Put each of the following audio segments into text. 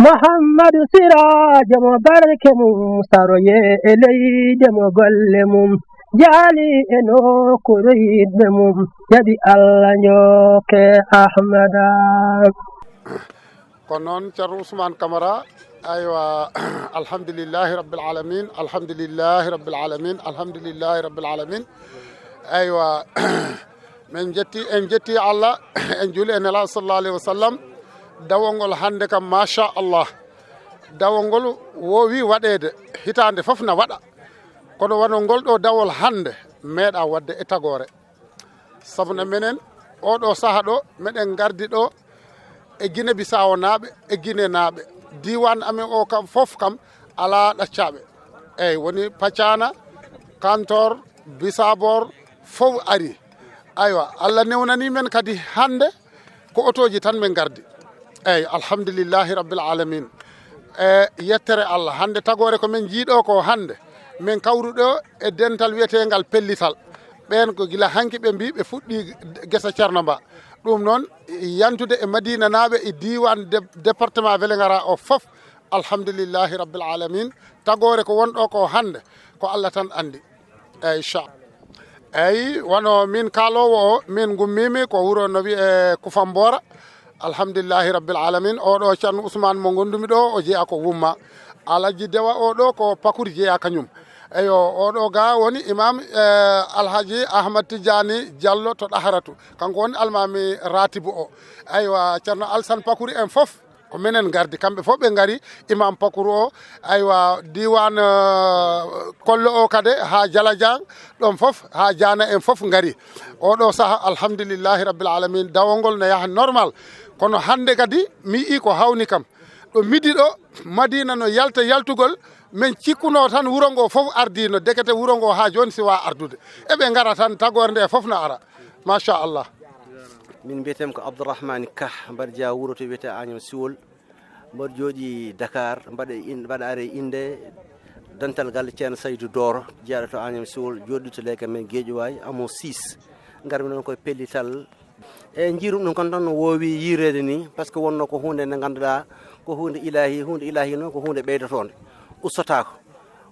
محمد سراج مبارك مستروي إلي دم قلمم جالي إنو كريد مم يدي الله نيوك أحمد كونون تشر عثمان كامارا أيوة الحمد لله رب العالمين الحمد لله رب العالمين الحمد لله رب العالمين أيوة من جتي الله إن جولي إن الله صلى الله عليه وسلم dawongol hande kam masha Allah dawongol wowi waɗede hitande fof na waɗa kono wano ngol ɗo dawol hande meeɗa wadde e tagore sabuna menen oɗo saaha ɗo meɗen gardi ɗo e Guinée Bissau naaɓe e Guinée naaɓe diwan amen o kam fof kam ala ɗaccaɓe eyyi woni Pacana Kantor Bissabor fof ari aywa Allah newnani men kadi hande ko otoji tan men gardi eyyi alhamdulillahi rabbil alamin yettere Allah hande tagore ko men jiiɗo ko hande min kawruɗo e dental wiyetegal pellital ɓen ko gila hanki ɓe mbi ɓe fuɗɗi guesa Ceerno Ba ɗum noon yantude e Madina naaɓe e diwan département Vélingara o fof alhamdulillahi rabbil alamin tagore ko wonɗo ko hande ko Allah tan andi eyyi cha eyyi wono min kaalowo o min gummimi ko wuro no wiye Kufambora alhamdulillahi rabbil alamin oɗo Ceerno Ousmane mo gondumi ɗo o jeeya ko wumma alaji dewa oɗo ko Pakour jeeya kañum eyo oɗo ga woni imam alhaji Ahmad Tidiane Diallo to ɗaharatu kanko woni almami ratibu o aywa Ceerno Alsane Pakour en fof ko minen gardi kamɓe fof ɓe gari imam Pakour o aywa diwan kollo o kade ha Dialadiang ɗon fof ha Diana en fof gari oɗo saaha alhamdulillahi rabbil alamin dawongol ne yaha normal kono hande kadi mi yi ko hawni kam ɗo midi ɗo Madina no yalta yaltugol min cikkuno tan wuro ngo fof ardino dekete wuro ngo ha joni siwa ardude eɓe gara tan tagore nde fof no ara machallah min mbiyetemi ko Abdourahmane Ka mbaɗa jeeya wuuro to wiyete Agnam Siwol mbaɗa jooɗi Dakar mbaɗa are inde dental galle Ceerno Saydou Doro jeeyaɗo to Agnam Siwol joɗɗi to leyka men Guédiawaye amo 6 garmi noon koye pellital e jiirum ɗum kon tan no wowi yirede ni par ce que wonno ko hunde nde ganduɗa ko hunde ilahi noon ko hunde ɓeydotonde ustatako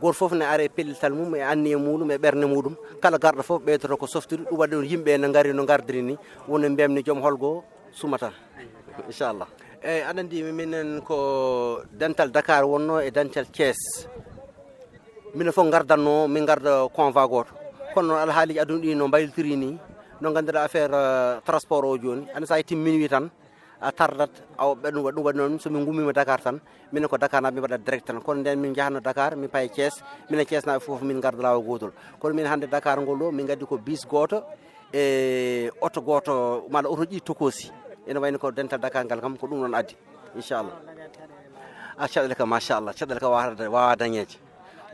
goto foof ne are pellital mum e anniye muɗum e ɓerde muɗum kala garɗo foof ɓeydoto ko softude ɗum waɗi ɗon yimɓe no gari no gardiri ni woni mbiyamni joom holgo sumata inchallah eyyi aɗa andi minen ko dental Dakar wonno e dental Thiès minen foof gardanno min garda convoi goto kono noon alhaaliji aduna ɗi no mbaylitiri ni no ganduɗa affaire transport o joni anda sa yetti minuit tan a tardat aw ɗum waɗi noon somin gummima Dakar tan minen ko Dakar naɓe mbaɗa direct tan kono nden min jahanno Dakar min paye Thiès minen Thiès naɓe foof min garda lawol gotol kono min hande Dakar ngol ɗo min gaddi ko bis goto e auto goto mala auto ɗi tokosi ene wayno ko dental Dakar ngal kam ko ɗum noon addi inchallah a caɗele ka machallah caɗele ka wawa dañeje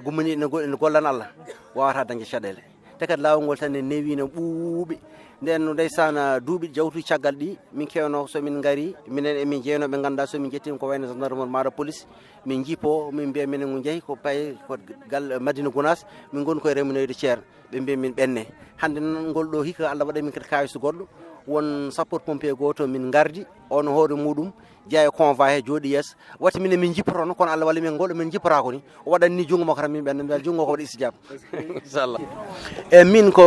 gummini ne gollan Allah wawata dañde caɗele te kadi lawol ngol tan ne newi no ɓuuɓi nden ndeysan duuɓi jawtuji caggal ɗi min kewno somin gari minen emin jeynoɓe ganduɗa somin jettima ko wayno gendarmerie maɗa police min jiipo min mbiya minen ko jeeyi ko paye ko gal Madina Gounass min goni koye remunoyde Ceerno ɓe mbiya min ɓenne hande noon ngol ɗo hikka Allah waɗi min kadi kawiso goɗɗo won sapeur pompier goto min gardi on hoore muɗum jeeya convoi he jooɗi yeeso watti minen min jippotono kono Allah walli min ngol min jippotako ni o waɗanni junngo makko tan min ɓenne mbiyal junngo ko waɗi istijab inchallah e min ko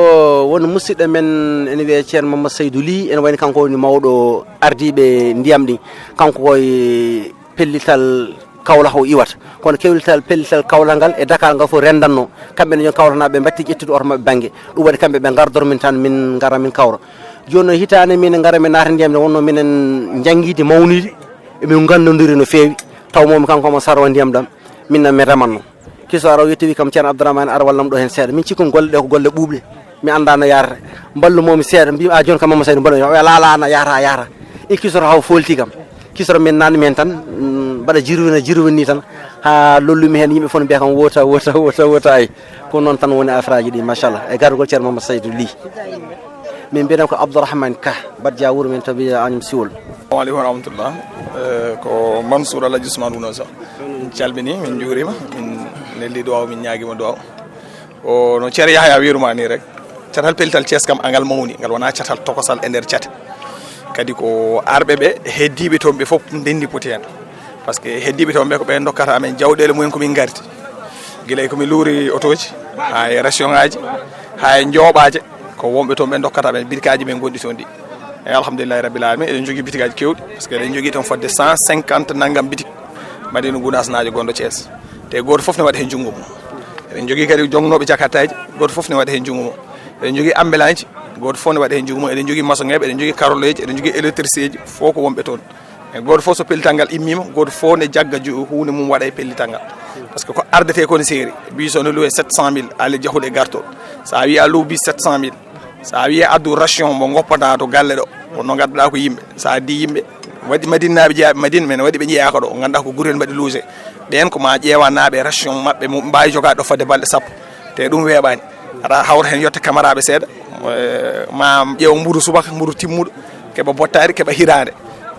won musidɗo men ene wiye Ceerno Mamadou Seydou Ly ene wayni kanko woni mawɗo ardiɓe ndiyam ɗi kanko koye pellital Kaolack o iwata kono pellital Kaolack ngal e Dakar ngal fof rendanno kamɓe ne jon Kaolack naɓe batti ƴettude oto mabɓe banggue ɗum waɗi kamɓe ɓe gardor min tan min gara min kawra joni hitande min gara min naata ndiyam ne wonno minen jangguide mawnide emin gandodiri no fewi taw momi kanko mo sarwa ndiyam ɗam minna mi remanno kiso ara yetti wi kam Ceerno Abdourahmane ara wallam ɗo hen seeɗa min cikkum golle ɗe ko golle ɓuuɓɗe mi anda no yarata ballu momi seeɗa mbimi a joni kam Mamadou Seydou mballo laala na yahata e kisoro haw folti kam kisoro min nanni men tan mbaɗa jirwini tan ha lollumi hen yimɓe fof no mbiya kam wota ay ko noon tan woni affaire aji ɗi machallah e gargol Ceerno Mamadou Seydou Ly min mbiyeɗen ko Abdourahmane Ka badja wuuro men to wiye Agnam Siwol. Assalamu aleykum wa rahmatullah ko Mansour Alaji Ousmane Ounosa min calmini min juurima min nelli duwaw min ñaaguima duwaw o no Ceerno Yahya wiruma ni rek catal pellital Thiès kam angal mawni ngal wona catal tokosal e nder cate kadi ko arɓe ɓe heddiɓe toon ɓe fof ndendi poti hen par ce que heddiɓe toon ɓe ko ɓen dokkata amen jawɗele mumen komin garti guilay komi luuri otoji ha e ration ngaji ha e jooɓaje ko wonɓe toon ɓe dokkata amen bitikaji men gonɗi toon ɗi e alhamdulillahi rabbil alamin eɗen jogui bitikaji kewɗi par ce que eɗen jogui tan fodde 150 naggam bitik madino Gounass najo gonɗo Thiès te goto foof ne waɗa hen junggo mum eɗen jogui kadi jongnoɓe jakartaji goto foof ne waɗa hen junggo mum eɗen jogui ambulance goto foof ne waɗa hen junggo mum eɗen jogui maçon eɓe eɗen jogui karolleji eɗen jogui électricien ji fof ko wonɓe toon e goto foof so pellital ngal immima goto foof ne jagga hunde mum waɗa e pellital ngal par ce que ko ardete kone séeri bis o ne loué 700 000 ale jahuɗe e gartol sa wi a low bis 700 000 sa wi addu ration mo goppata to galle ɗo wonno gadduɗa ko yimɓe sa addi yimɓe waɗi madinaɓe jeeyaɓe madina men waɗi ɓe jeeyaka ɗo ganduɗa ko guurel mbaɗi lougé ɓen ko ma ƴeewa naaɓe ration mabɓe mo mbawi jogade ɗo fodde balɗe sappo te ɗum weeɓani ata hawra hen yetta camaraɓe seeɗa ma ƴeewa mburu subaka mburu timmuɗo keɓa bottari keɓa hirade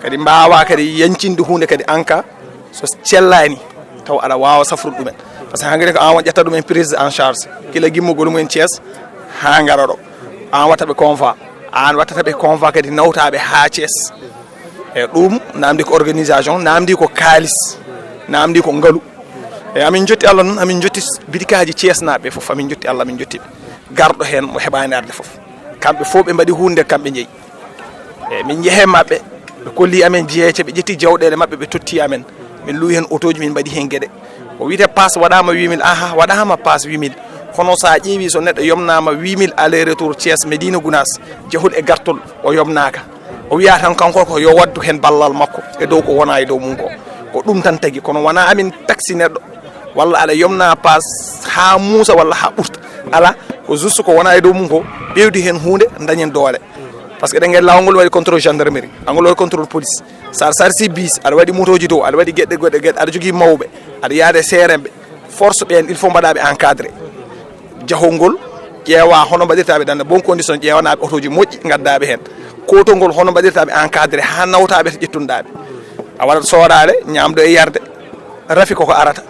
kadi mbawa kadi yancinde hunde kadi anka so cellani taw aɗa wawa safrude ɗumen par ce que hankkadi ko an ƴetta ɗumen prise en charge gila gimmugol mumen Thiès ha gara ɗo an wattaɓe convoi an wattataɓe convoi kadi nawtaɓe ha Thiès e ɗum namdi ko organisation namdi ko kalis namdi ko ngaalu e amin jotti Allah noon amin jotti bitikaji Thiès naɓe foof amin jotti Allah amin jottiɓe garɗo hen mo heɓani arde foof kamɓe fof ɓe mbaɗi hunde kamɓe jeeyi e min jeehe mabɓe ɓe kolli amen jeeyece ɓe ƴetti jawɗele mabɓe ɓe totti amen min luwi hen auto ji min mbaɗi hen gueɗe o wiite passe waɗama 8000 aha waɗama passe 8000 kono sa ƴeewi so neɗɗo yomnama 8000 aller retour Thiès Médina Gounass jahuɗo e gartol o yomnaka o wiya tan kanko ko yo waddu hen ballal makko e dow ko wona e dow mum ko ɗum tan tagui kono wona amin taxi neɗɗo walla aɗa yomna passe ha muusa walla ha ɓurta ala ko juste ko wona e dow mum ko ɓewdi hen hunde dañen doole par ce que ɗen gandi lawol ngol waɗi contrôle gendarmerie angol waɗi contrôle police sa sarsi bis aɗa waɗi motoji dow aɗa waɗi gueɗɗe goɗɗe aɗa jogui mawɓe aɗa yaade seeremɓe force ɓen il faut mbaɗaɓe encadré jahol ƴeewa hono mbaɗirtaɓe dans de bon condition ƴewanaɓe otoji moƴƴi gaddaɓe hen kotol ngol hono mbaɗirtaɓe encadré ha nawtaɓe to ƴettunɗaɓe a waɗat soorade ñamdo e yarde rafi koko arata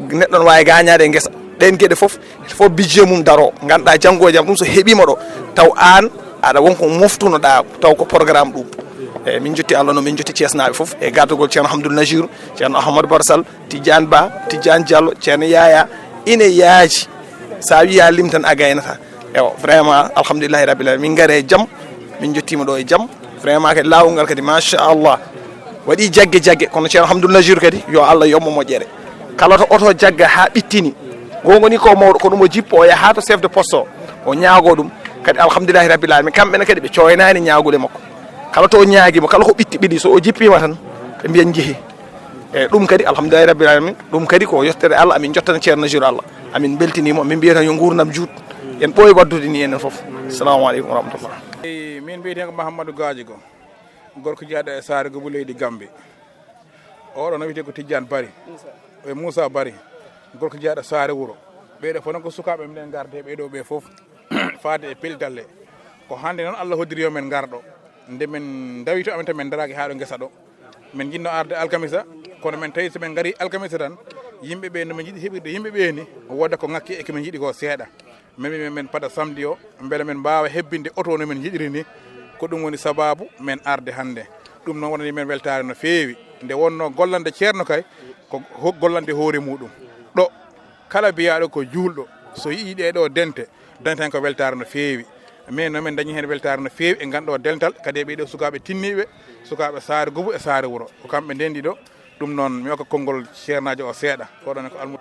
neɗɗo ne wawi gañade e guesa ɗen gueɗe foof fof budget mum daro ganduɗa janggo e jaam ɗum so heeɓima ɗo taw an aɗa wonko moftunoɗa taw ko programme ɗum e min jotti Allah no min jotti Thiès naɓe foof e gardugol ceerno Hamdoul Najiru ceerno Ahmadou Barsal Tidiane Ba Tidiane Diallo ceerno Yaya ine yaaji sa wiya lim tan a gaynata ewa vraiment alhamdulillahi rabbil alamin min gaare jaam min jottima ɗo e jaam vraiment kadi lawol ngal kadi machallah waɗi jaggue jaggue kono ceerno Hamdoul Najiru kadi yo Allah yommo moƴƴere kala to oto jagga ha ɓittini gongoni ko mawɗo ko ɗum o jippo o yaha to chef de poste o ñaago ɗum kadi alhamdulillahi rabbil alamin kamɓene kadi ɓe coynani ñagude makko kala to o ñaaguima kala ko ɓitti ɓiɗi so o jippima tan ɓe mbiyan jeehi e ɗum kadi alhamdulillahi rabbil alamin ɗum kadi ko yettere Allah amin jottana ceerno Najiru Allah amin beltinimo min mbiyata yo gurdam juut en ɓooyi waddude ni enen foof assalamu aleykum wa rahmatullah min mbiyeten ko Mahamadou Gadjigo gorko jeeyaɗo e Sare Goubou leydi Gambie oɗo no wiyete ko Tidiane Bari e Moussa Bari gorko jeeyaɗo Sare Wuro ɓeɗo fof noon ko sukaɓe minen garde ɓeɗo ɓe foof faade e pellital he ko hande noon Allah hoddiri yo men garɗo nde men dawi to amen tan men daraki ha ɗo guesa ɗo min jinno arde alkamisa kono men tawi somin gari alkamisa tan yimɓeɓe no min jiiɗi heɓirde yimɓeɓe ni wodda ko ngakki e komin jiiɗi ko seeɗa memi men pada samedi o beele men mbawa hebbinde auto no men jiɗiri ni ko ɗum woni sababu men arde hande ɗum noon wonani men weltare no feewi nde wonno gollande ceerno kay ko gollande hoore muɗum ɗo kala biyaɗo ko juulɗo so yii ɗeɗo dente dañatan ko weltare no feewi mais noon men dañi hen weltare no feewi e ganduɗo dental kadi e ɓeɗo sukaɓe tinniɓe sukaɓe Sare Goubou e Sare Wuro ko kamɓe ndendi ɗo ɗum noon mi hokka konngol ceernajo o seeɗa oɗon ko almu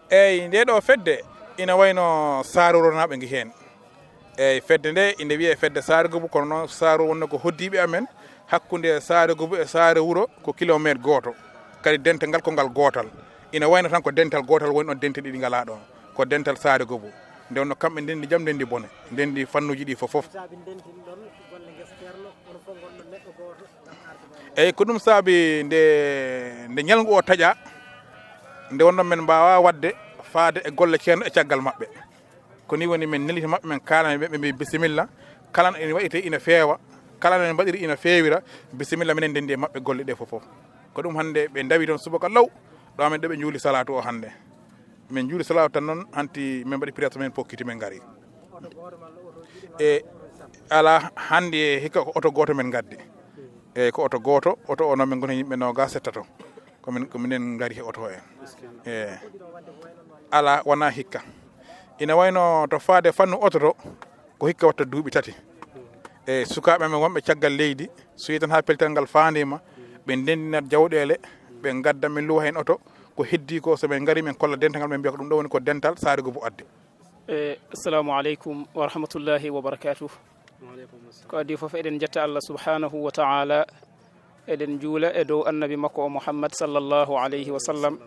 eyyi nde ɗo fedde ina wayno Sare Wuro naɓe gui hen eyyi fedde nde ine wiye fedde Sare Goubou kono noon Sare wonno ko hoddiɓe amen hakkude Sare Goubou e Sare Wuro ko kilométre goto kadi dental ngal ko ngal gotal ina wayno tan ko dental gotal woni ɗon dente ɗiɗi ngala ɗon ko dental Sare Goubou nde wonno kamɓe ndendi jaam ndendi bone ndendi fannuji ɗi foof eyyi ko ɗum saabi nde ñalngu o taaƴa nde wonno men mbawa wadde faade e golle ceerno e caggal mabɓe ko ni woni men neliti mabɓe men kalana ɓe mbi bisimilla kala ene waɗite ina feewa kala ene mbaɗiri ina feewira bisimilla minen ndendi e mabɓe golle ɗe foof ko ɗum hande ɓe dawi toon subaka law ɗo amen ɗo ɓe juuli salatu o hande min juuli salatu tan noon hanti min mbaɗi prêtre men pokkiti men gari e ala hande hikka ko oto goto men gaddi eyyi ko oto goto oto o noon min goni yimɓe noga settato ko minen ngari he oto en ala wona hikka ina wayno to faade fannu oto to ko hikka watta duuɓi tati sukaɓe men wonɓe caggal leydi so yi tan ha pellital ngal fandima ɓe ndendinat jawɗele ɓe gadda min luwa hen oto ko heddi ko so ɓe ngari min kolla dental ngal ɓe mbiya ko ɗum ɗo woni ko dental Sarigo Bou Adde. Assalamu aleykum wa rahmatullahi wa barakatuh. ko adi fof eɗen jetta Allah subhanahu wa ta'ala eɗen juula e dow annabi makko o Muhammad sallallahu alayhi wa sallam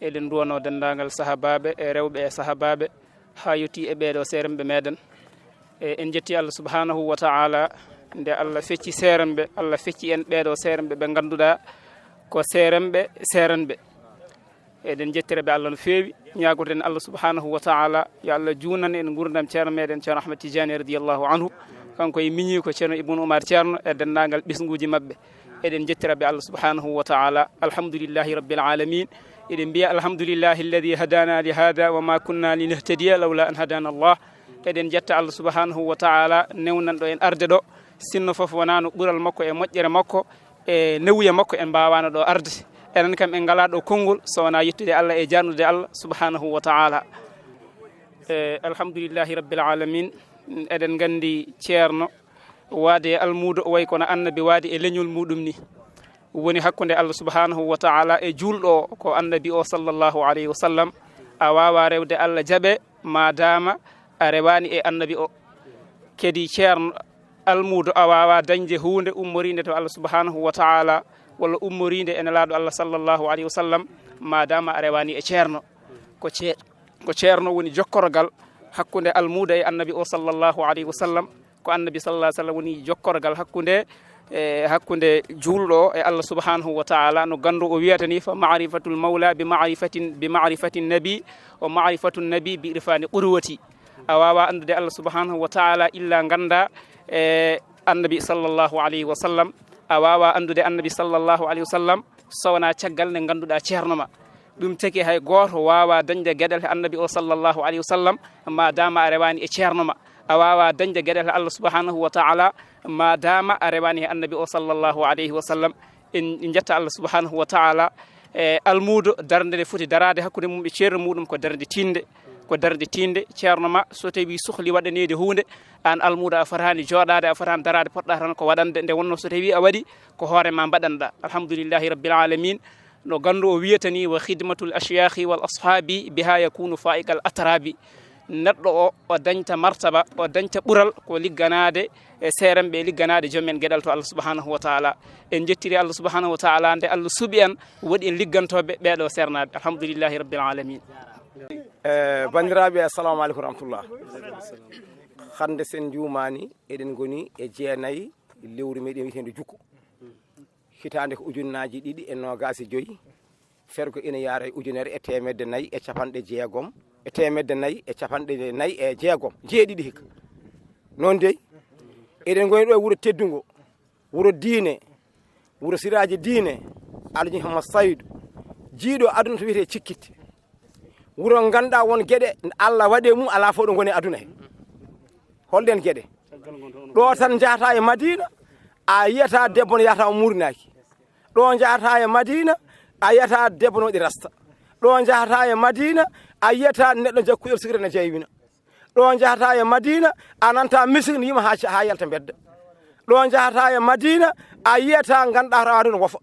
eɗen duwano dendagal sahabaɓe e rewɓe e sahabaɓe ha yetti e ɓeeɗo seremɓe meɗen en jetti Allah subhanahu wa ta'ala nde Allah fecci seremɓe Allah fecci en ɓeeɗo seremɓe ɓe ganduɗa ko seremɓe serenɓe eɗen jettireɓe Allah no feewi ñagoten Allah subhanahu wa ta'ala yo Allah juunan en gurdam ceerno meɗen ceerno Ahmad Tidiane radiyallahu anhu kanko e miñi ko ceerno Ibnu Umar ceerno e dendagal ɓesguji mabɓe eɗen jettiraɓe Allah subhanahu wa ta'ala alhamdulillahi rabbil alamin eɗen mbiya alhamdulillahi alladi hadana li hada wa ma kunna linahtadiya lawla an hadana Allah eɗen jetta Allah subhanahu wa ta'ala newnanɗo en arde ɗo sinno foof wonano ɓuural makko e moƴƴere makko e newuya makko en mbawano ɗo arde enen kam en ngala ɗo konngol so wona yettude Allah e jarnude Allah subhanahu wa ta'ala alhamdulillahi rabbil alamin eɗen gandi ceerno waade e almudo o way kono annabi waadi e leñol muɗum ni woni hakkunde Allah subhanahu wa ta'ala e julɗo ko annabi o sallallahu alayhi wa sallam a wawa rewde Allah jaɓe madama a rewani e annabi o kedi ceerno almudo a wawa dañde hunde ummorinde to Allah subhanahu wa ta'ala walla ummorinde ene laaɗo Allah sallallahu alayhi wa sallam madama a rewani e ceerno ko ceerno woni jokkorgal hakkunde almudo e annabi o sallallahu alayhi wa sallam ko annabi sallallahu alayhi wa sallam woni jokkorgal hakkunde julɗo e Allah subhanahu wa ta'ala no gandu o wiyata ni fa ma'rifatul mawla bi ma'rifatin nabi wa ma'rifatun nabi bi irfani qurwati a wawa andude Allah subhanahu wa ta'ala illa ganda e annabi sallallahu alayhi wa sallam a wawa andude annabi sallallahu alayhi wa sallam sowna caggal nde ganduɗa ceerno ma ɗum tagi hay goto wawa dañde gueɗel he annabi o sallallahu alayhi wa sallam madama a rewani e ceerno ma a wawa dañde gueɗel he Allah subhanahu wa ta'ala madama a rewani he annabi o sallallahu alayhi wa sallam en jetta Allah subhanahu wa ta'ala e almudo darde nde foti darade hakkude mum e ceerno muɗum ko darde tinde ceerno ma so tawi sohli waɗanede hunde an almudo a fatani joɗade a fatani darade poɗɗa tan ko waɗande nde wonno so tawi a waɗi ko hoorema mbaɗanɗa alhamdulillahi rabbil alamin no gandu o wiyatani wa khidmatul ashyakhi wal ashabi biha yakunu fa'iqal atrabi neɗɗo o dañta martaba o dañta ɓural ko ligganade e seremɓe ligganade joomen gueɗal to Allah subhanahu wa ta'ala en jettiri Allah subhanahu wa ta'ala nde Allah suuɓi en waɗi en liggantoɓe ɓeɗo sernaɓe alhamdulillahi rabbil alamin bandiraɓe assalamu aleykum rahmatullah hande sen jumani eɗen goni e jeenayyi lewru meɗen wiyetede jukku hitande ko ujunnaji 225 fergo ina yaara e ujunere e temedde nayyi e capanɗe jeegom e temedde nayyi e capanɗe nayyi e jeegom jeeɗiɗi hikka noon dey eɗen goni ɗo e wuuro teddugo wuuro diine wuuro siraji diine alaji Hamad Saydou jiiɗo aduna to wiyete cikkitte wuuro ganduɗa won gueɗe Allah waɗe mum ala fo ɗo goni aduna he holɗen gueɗe ɗo tan jahata e Madina a yiyata debbo no yahata o murnaki ɗo jahata e Madina a yiyata debbo no waɗi rasta ɗo jahata e Madina a yiyata neɗɗo jakkuɗo sikre ne jeywina ɗo jahata e Madina a nanta misik ne yima ha yalta bedda ɗo jahata e Madina a yiyata ganduɗa rawade no wofa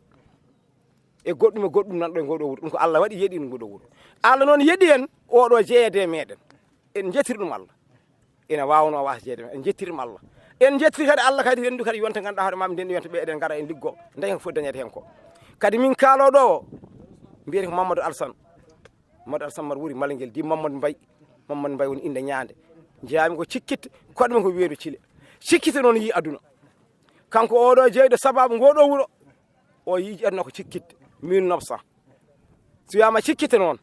e goɗɗum nan ɗo e ngoɗo wuuro ɗum ko Allah waɗi yeeɗi ɗum ngoɗo wuuro Allah noon yeeɗi en oɗo jeeyede meɗen en jettiri ɗum Allah ina wawno wasa jeeyede en jettirim Allah en jettiri kadi Allah kadi rendu kadi yonta ganduɗa hoore mami ndendu yonta ɓe eɗen gara en liggo dañen ko foti dañede hen ko kadi min kaaloɗo o mbiyete ko Mamadou Alassane mar wuuri Malguel di Mamadou Mbaye woni inde ñaande jeeyami ko cikkitte koɗe men ko weedu Thile cikkitte noon yi aduna kanko oɗo jeyɗo sababu ngoɗo wuuro o yii aduna ko cikkitte 1900 so wiyama cikkitte noon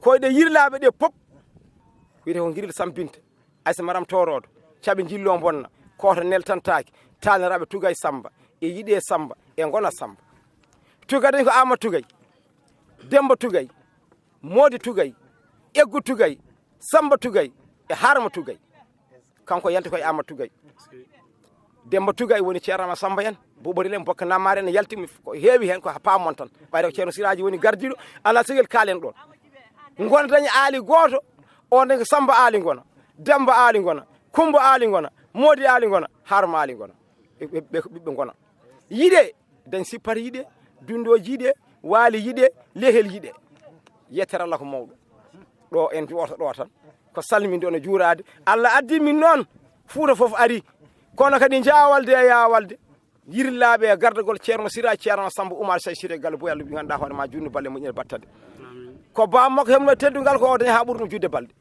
koyɗe yirlaɓe ɗe pop wiyete ko guiril sampinte aysa maram torodo caɓe jillo bonna koto neltantaki taniraɓe Tugay Samba e yiɗe Samba e gona Samba Tugay dañi ko Ama Tugay Demba Tugay Modi Tugay Eggu Tugay Samba Tugay e Harma Tugay kanko yalta koye Ama Tugay Demba Tugay woni ceerno Samba en Bobori len bokka namare en yaltimi ko heewi hen ko paamon tan ɓayde ko ceerno Siraji woni gardiɗo ala sigel kaalen ɗon gona dañi aali goto on nde Samba aali gona Demba aali gona Kumba aali gona Modi aali gona Harma aali gona ɓiɓɓe gona yiɗe dañ sippar yiɗe dundoji yiɗe waali yiɗe lehel yiɗe yettere Allah ko mawɗo ɗo en jooto ɗo tan ko salminde ono juurade Allah addi min noon Fuuta fof ari kono kadi jaawalde e yaawalde yirlaaɓe e gardagol ceerno Siraji ceerno Samba Oumar Say Siré galle boyal ɓe ganduɗa hoore ma junni balle moƴƴere battade ko bam makko hemno teddugal ko o dañi ha ɓuuri ɗum judde balɗe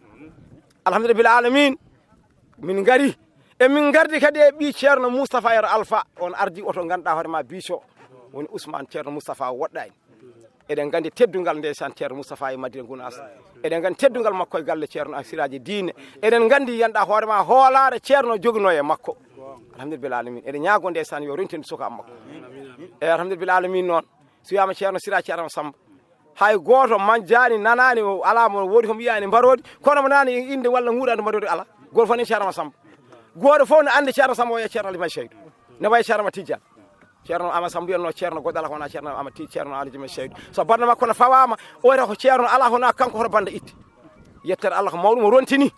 alhamdulillah bil alamin min gari e min gardi kadi e ɓi ceerno Moustapha Yero Alpha on ardi oto ganduɗa hoore ma biso woni Ousmane ceerno Moustapha woɗɗani eɗen gandi teddugal ndesan ceerno Moustapha e Madina Gounass eɗen gandi teddugal makko e galle ceerno Siraji Diine eɗen gandi yanɗa hoore ma hoolare ceerno jogno e makko alhamdulillah bil alamin eɗen ñaago ndesan yo rentinde suka makko e alhamdulillah bil alamin noon so wiyama ceerno Siraji ceerno Samba hay goto manjani nanani ala mo wodi komo yiyani mbarodi kono mo nani inde walla nguurade mbarodi ala goto fof ne ceerno Samba goto fof ne ande ceerno Samba o e ceerno Alimay Seydou ne way ceerno Tidiane ceerno Ama Samba wiyatno ceerno goɗɗo ala kona ceerno Ama ceerno Alimay Seydou so bande makko no fawama o wiyata ko ceerno ala hona kanko hoto bande itte yettere Allah ko mawɗum o rontini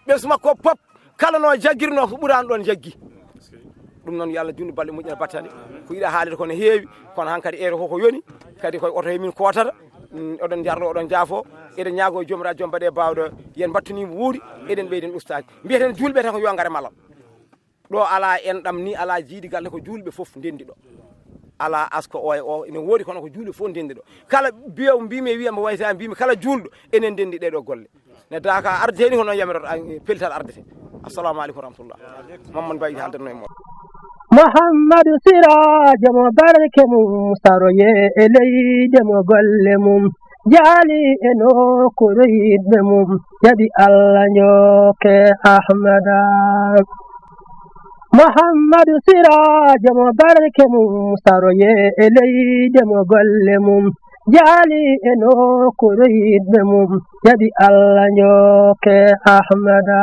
ɓesgu makko pop kala no jaggirno ko ɓurani ɗon jaggi ɗum noon yo Allah junni balɗe moƴƴere battane ko yiɗa haalide kono heewi kono hankkadi ere koko yoni kadi koye oto hemin kotata oɗon jarlo oɗon jaafo eɗen ñaago e jomiraɗo joom mbaɗe bawɗo yen battunimo wuuri eɗen ɓeyden ustade mbiyeten julɓe tan ko yo ngare malal ɗo ala enɗam ni ala jiiɗi galle ko julɓe fof ndendi ɗo ala asko o ene woodi kono ko julɓe fof ndendi ɗo kala biyew mbimi e wiyamba wayta mbimi kala julɗo enen ndendi ɗeɗo golle ne daka ardeni ko noon yamiroto pellital ardete assalamu aleykum wa rahmatullah Mamadou Baye haaldanno e moɗon Muhammadu Sirajo mo barke mum saroye e leyde mo golle mum jaali e nokkure yiɗɓe mum jaɓi Allah njokke Ahmada Muhammadu Sirajo mo barke mum saroye e leyde mo golle mum jaali e nokkure yiɗɓe mum jaɓi Allah njokke Ahmada